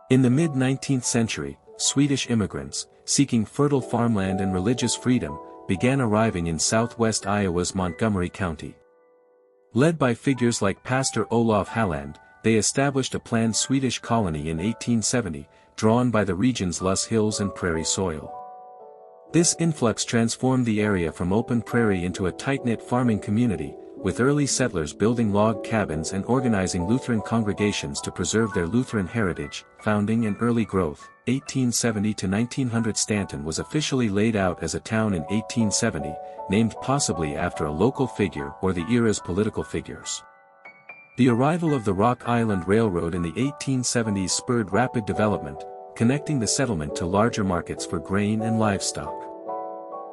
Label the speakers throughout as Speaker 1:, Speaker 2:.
Speaker 1: In the mid-19th century, Swedish immigrants, seeking fertile farmland and religious freedom, began arriving in southwest Iowa's Montgomery County. Led by figures like Pastor Olof Halland, they established a planned Swedish colony in 1870, drawn by the region's lush hills and prairie soil. This influx transformed the area from open prairie into a tight-knit farming community, with early settlers building log cabins and organizing Lutheran congregations to preserve their Lutheran heritage. Founding and early growth. 1870 to 1900. Stanton was officially laid out as a town in 1870, named possibly after a local figure or the era's political figures. The arrival of the Rock Island Railroad in the 1870s spurred rapid development, connecting the settlement to larger markets for grain and livestock.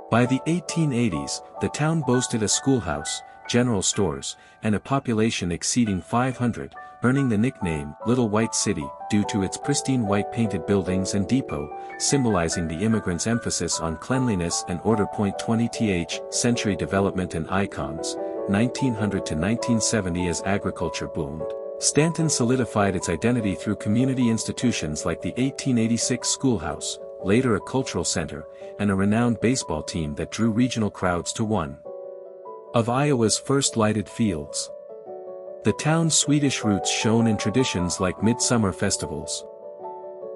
Speaker 1: By the 1880s, the town boasted a schoolhouse, general stores, and a population exceeding 500, earning the nickname Little White City due to its pristine white painted buildings and depot, symbolizing the immigrants' emphasis on cleanliness and order. 20th century development and icons. 1900 to 1970. As agriculture boomed, Stanton solidified its identity through community institutions like the 1886 schoolhouse, later a cultural center, and a renowned baseball team that drew regional crowds to one of Iowa's first lighted fields. The town's Swedish roots shone in traditions like midsummer festivals.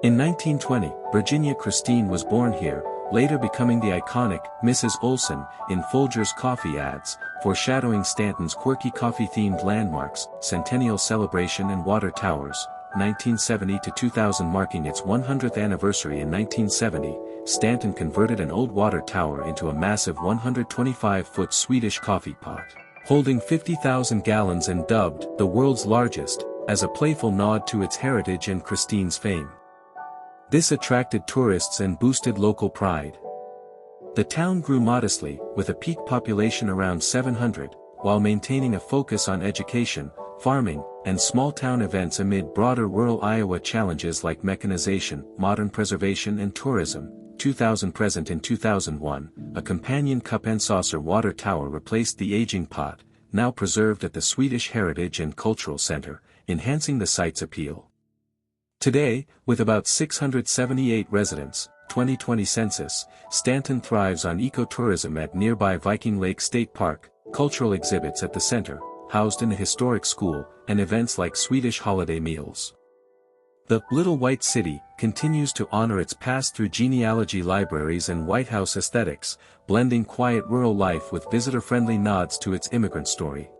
Speaker 1: In 1920, Virginia Christine was born here, later becoming the iconic Mrs. Olson in Folgers coffee ads, foreshadowing Stanton's quirky coffee-themed landmarks, Centennial Celebration and Water Towers. 1970 to 2000. Marking its 100th anniversary in 1970, Stanton converted an old water tower into a massive 125-foot Swedish coffee pot, holding 50,000 gallons and dubbed the world's largest, as a playful nod to its heritage and Christine's fame. This attracted tourists and boosted local pride. The town grew modestly, with a peak population around 700, while maintaining a focus on education, farming, and small-town events amid broader rural Iowa challenges like mechanization, modern preservation and tourism. 2000. Present in 2001, a companion cup and saucer water tower replaced the aging pot, now preserved at the Swedish Heritage and Cultural Center, enhancing the site's appeal. Today, with about 678 residents, 2020 census, Stanton thrives on ecotourism at nearby Viking Lake State Park, cultural exhibits at the center, housed in a historic school, and events like Swedish holiday meals. The Little White City continues to honor its past through genealogy libraries and White House aesthetics, blending quiet rural life with visitor-friendly nods to its immigrant story.